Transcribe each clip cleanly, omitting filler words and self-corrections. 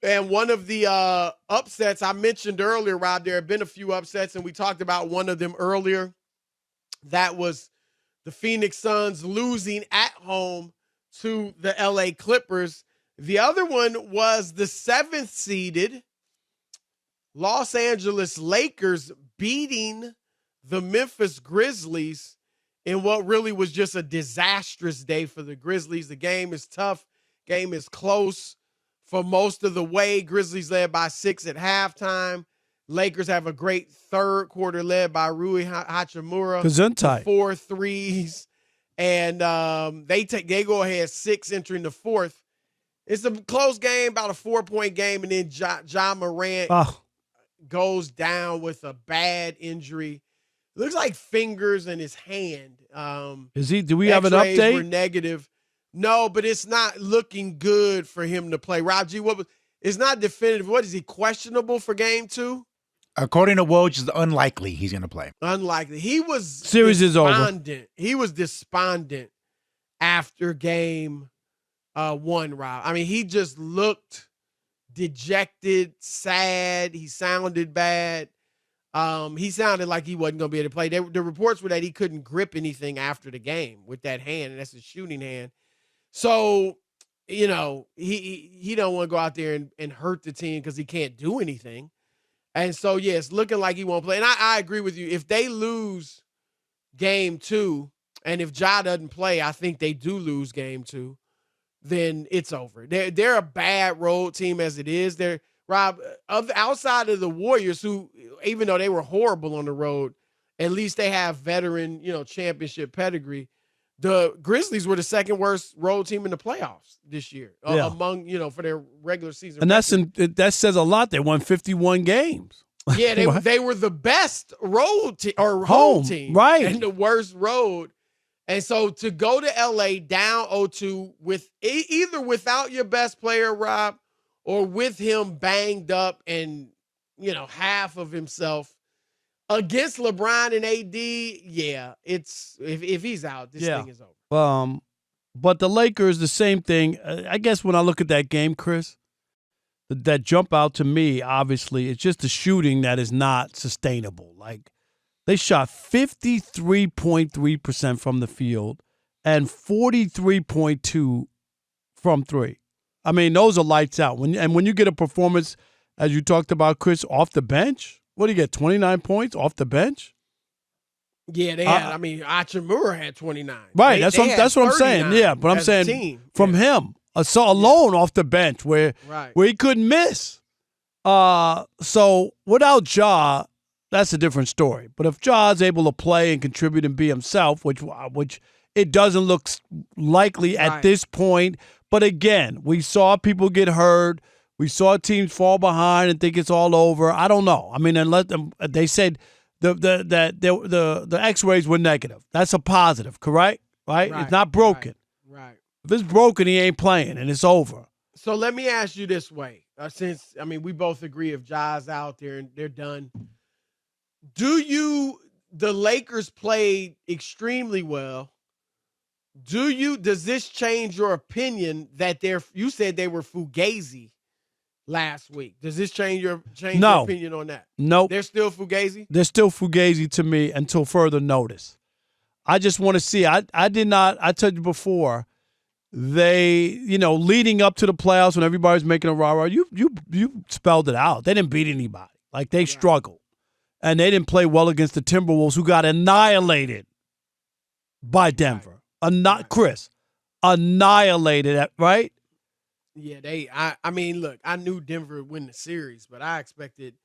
And one of the upsets I mentioned earlier, Rob, there have been a few upsets, and we talked about one of them earlier. That was the Phoenix Suns losing at home to the LA Clippers. The other one was the 7th seeded Los Angeles Lakers beating the Memphis Grizzlies in what really was just a disastrous day for the Grizzlies. The game is tough. Game is close for most of the way. Grizzlies led by 6 at halftime. Lakers have a great third quarter led by Rui Hachimura. Gesundheit. 4 threes. And they go ahead 6 entering the fourth. It's a close game, about a 4-point game, and then Ja Morant goes down with a bad injury. It looks like fingers in his hand. Is he? Do we have an update? Were negative. No, but it's not looking good for him to play. Rob G, it's not definitive. What is he, questionable for game 2? According to Woj, it's unlikely he's going to play. Unlikely. He was series is over. He was despondent after game 1, Rob. I mean, he just looked dejected, sad. He sounded bad. He sounded like he wasn't going to be able to play. The reports were that he couldn't grip anything after the game with that hand, and that's a shooting hand. So, you know, he don't want to go out there and hurt the team because he can't do anything. And so, yeah, it's looking like he won't play. And I agree with you. If they lose game 2, and if Ja doesn't play, I think they do lose game 2, then it's over. They're a bad road team as it is. They're, Rob, outside of the Warriors, who, even though they were horrible on the road, at least they have veteran, championship pedigree. The Grizzlies were the second worst road team in the playoffs this year among, for their regular season. And that says a lot. They won 51 games. Yeah, they were the best road team or home team, right? And the worst road. And so to go to LA down 0-2 with either without your best player, Rob, or with him banged up and, half of himself against LeBron and AD, yeah, it's if he's out, this thing is over. But the Lakers, the same thing. I guess when I look at that game, Chris, that jump out to me, obviously, it's just the shooting that is not sustainable. Like, they shot 53.3% from the field and 43.2% from 3. I mean, those are lights out. When you get a performance, as you talked about, Chris, off the bench, what do you get, 29 points off the bench? Yeah, they had. Hachimura had 29. Right, that's what I'm saying. Yeah, but I'm saying from him, alone off the bench where he couldn't miss. So without Ja, that's a different story. But if Ja is able to play and contribute and be himself, which it doesn't look likely at this point. But again, we saw people get hurt. We saw teams fall behind and think it's all over. I don't know. I mean, they said the X-rays were negative. That's a positive, correct? Right? It's not broken. Right. If it's broken, he ain't playing, and it's over. So let me ask you this way. Since we both agree if Ja's out there and they're done, the Lakers played extremely well. Does this change your opinion that you said they were Fugazi last week? Does this change your opinion on that? Nope. They're still Fugazi? They're still Fugazi to me until further notice. I just want to see. I told you before, they, leading up to the playoffs when everybody's making a rah-rah, you spelled it out. They didn't beat anybody. Like, they struggled. And they didn't play well against the Timberwolves, who got annihilated by Denver. Chris, annihilated, right? Yeah, look, I knew Denver would win the series, but I expected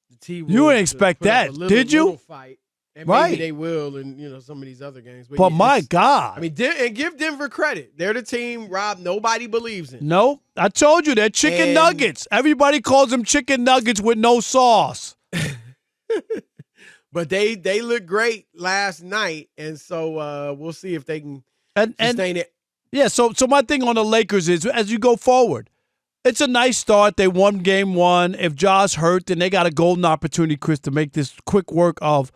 the T-Wolves. You didn't expect that, did you? Fight, and maybe they will in some of these other games. But my God. And give Denver credit. They're the team, Rob, nobody believes in. No, I told you, they're chicken nuggets. Everybody calls them chicken nuggets with no sauce. But they look great last night, and so we'll see if they can sustain it. Yeah, so my thing on the Lakers is, as you go forward, it's a nice start. They won game 1. If Ja's hurt, then they got a golden opportunity, Chris, to make this quick work of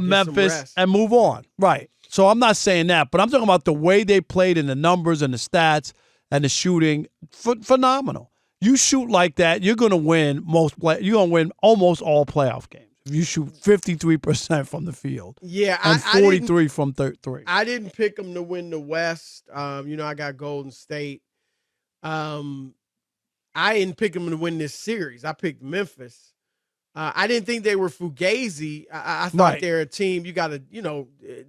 Memphis and move on. Right. So I'm not saying that, but I'm talking about the way they played and the numbers and the stats and the shooting, phenomenal. You shoot like that, you're going to win you're going to win almost all playoff games. If you shoot 53% from the field. Yeah, and 43 from three. I didn't pick them to win the West. I got Golden State. I didn't pick them to win this series. I picked Memphis. I didn't think they were Fugazi. I thought they're a team you got to,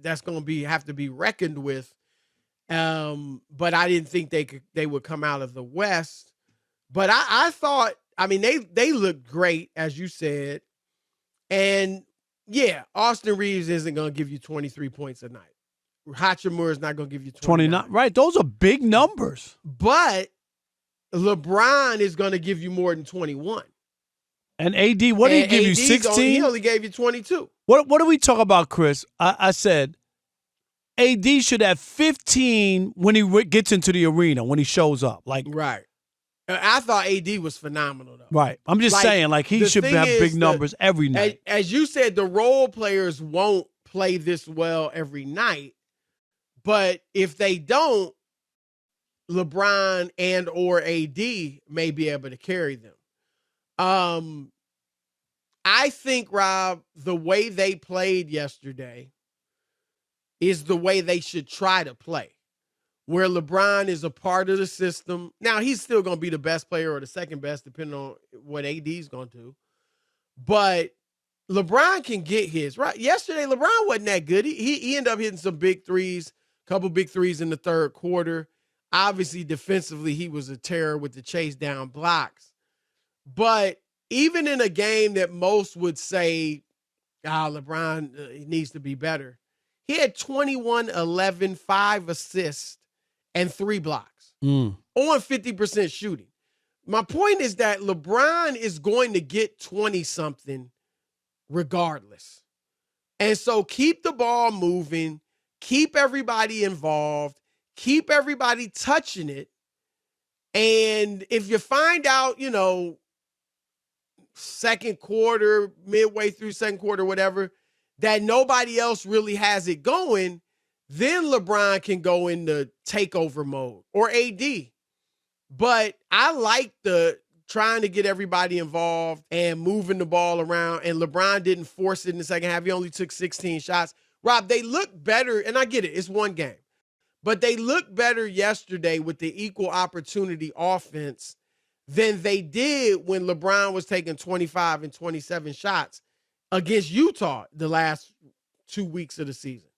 that's going to have to be reckoned with. But I didn't think they would come out of the West. But I thought, they looked great, as you said. And yeah, Austin Reeves isn't going to give you 23 points a night. Hachimura is not going to give you 29. Right. Those are big numbers. But LeBron is going to give you more than 21. And AD, what did he give you, 16? He only gave you 22. What do we talk about, Chris? I said AD should have 15 when he gets into the arena, when he shows up. Right. I thought AD was phenomenal, though. Right. I'm just saying, he should have big numbers every night. As you said, the role players won't play this well every night. But if they don't, LeBron and or AD may be able to carry them. I think, Rob, the way they played yesterday is the way they should try to play, where LeBron is a part of the system. Now, he's still going to be the best player or the second best, depending on what AD is going to do. But LeBron can get his. Right? Yesterday, LeBron wasn't that good. He ended up hitting some big threes, couple big threes in the third quarter. Obviously, defensively, he was a terror with the chase down blocks. But even in a game that most would say, LeBron he needs to be better, he had 21, 11, 5 assists, and 3 blocks on 50% shooting. My point is that LeBron is going to get 20-something regardless. And so keep the ball moving, keep everybody involved, keep everybody touching it. And if you find out, second quarter, midway through second quarter, whatever, that nobody else really has it going, then LeBron can go into takeover mode, or AD. But I like the trying to get everybody involved and moving the ball around, and LeBron didn't force it in the second half. He only took 16 shots. Rob, they look better, and I get it, it's one game. But they look better yesterday with the equal opportunity offense than they did when LeBron was taking 25 and 27 shots against Utah the last 2 weeks of the season.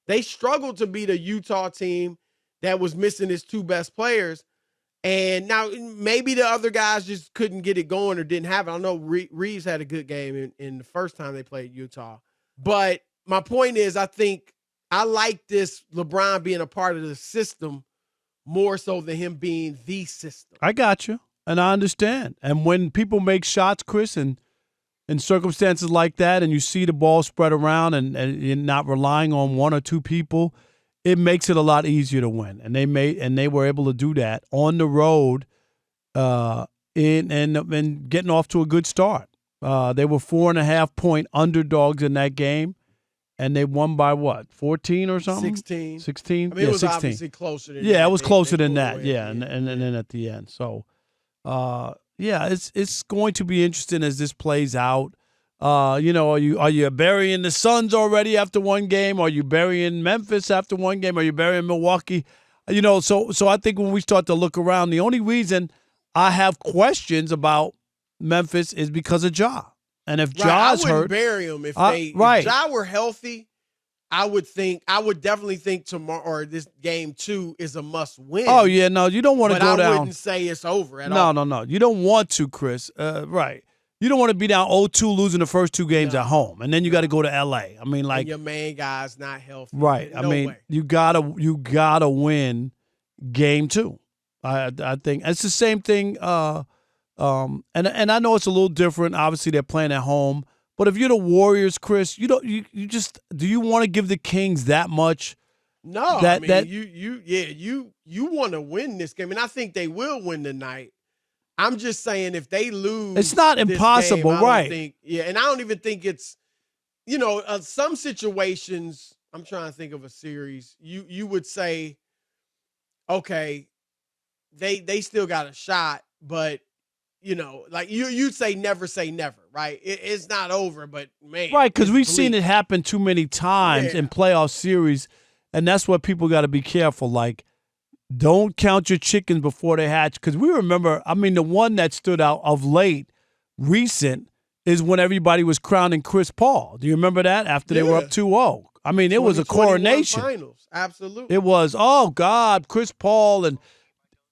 They struggled to beat a Utah team that was missing its 2 best players. And now maybe the other guys just couldn't get it going or didn't have it. I know Reeves had a good game in the first time they played Utah. But my point is, I think I like this LeBron being a part of the system more so than him being the system. I got you. And I understand. And when people make shots, Chris, and in circumstances like that, and you see the ball spread around and you're not relying on 1 or 2 people, it makes it a lot easier to win. And they were able to do that on the road and getting off to a good start. They were 4.5-point underdogs in that game, and they won by what, 14 or something? 16. 16? It was 16. obviously closer than that. Yeah, it was closer than that. Yeah, and then at the end. So, it's going to be interesting as this plays out. Are you burying the Suns already after one game? Are you burying Memphis after one game? Are you burying Milwaukee? So I think when we start to look around, the only reason I have questions about Memphis is because of Ja. And if Ja's hurt, I wouldn't bury him if Ja were healthy. I would definitely think tomorrow or this game 2 is a must win. Oh yeah, no, you don't want to go down. I wouldn't say it's over at all. No, you don't want to, Chris. Right. You don't want to be down 0-2 losing the first 2 games at home, and then you got to go to LA. I mean, and your main guy's not healthy. Right. No way. You gotta win game 2. I think it's the same thing. And I know it's a little different. Obviously, they're playing at home. But if you're the Warriors, Chris, do you want to give the Kings that much? No, you want to win this game, and I think they will win tonight. I'm just saying if they lose, it's not impossible, game, right? And I don't even think it's, some situations. I'm trying to think of a series. You would say, okay, they still got a shot, but like you'd say never, right? It's not over, but man, right? Because we've seen it happen too many times in playoff series, and that's what people got to be careful. Like, don't count your chickens before they hatch. Because we remember, I mean, the one that stood out of late, recent, is when everybody was crowning Chris Paul. Do you remember that after they were up 2-0? I mean, it was a coronation. Finals. Absolutely. It was, oh, God, Chris Paul. And,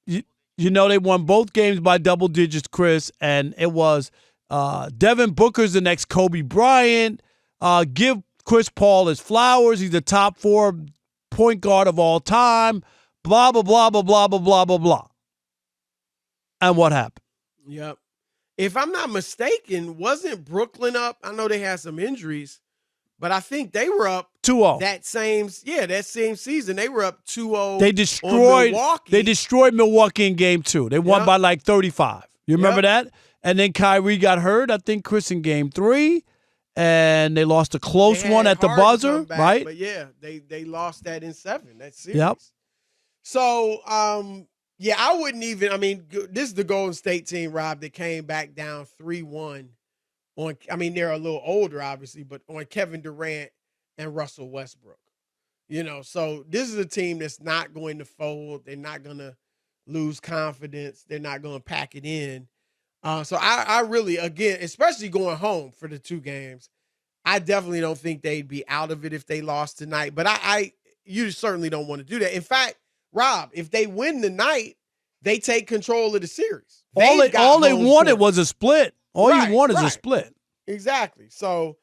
they won both games by double digits, Chris. And it was Devin Booker's the next Kobe Bryant. Give Chris Paul his flowers. He's the top 4 point guard of all time. Blah, blah, blah, blah, blah, blah, blah, blah, blah. And what happened? Yep. If I'm not mistaken, wasn't Brooklyn up? I know they had some injuries, but I think they were up 2-0. That same season. They were up 2-0. They destroyed Milwaukee. They destroyed Milwaukee in game 2. They won by like 35. You remember that? And then Kyrie got hurt, I think, Chris, in game 3. And they lost a close one at the buzzer, right? But yeah, they lost that in 7. That series. Yep. So, I wouldn't even. I mean, this is the Golden State team, Rob, that came back down 3-1 on. I mean, they're a little older, obviously, but on Kevin Durant and Russell Westbrook. So this is a team that's not going to fold. They're not going to lose confidence. They're not going to pack it in. So I really, again, especially going home for the 2 games, I definitely don't think they'd be out of it if they lost tonight. But you certainly don't want to do that. In fact, Rob, if they win tonight, they take control of the series. All they wanted was a split. All you want is a split. Exactly. So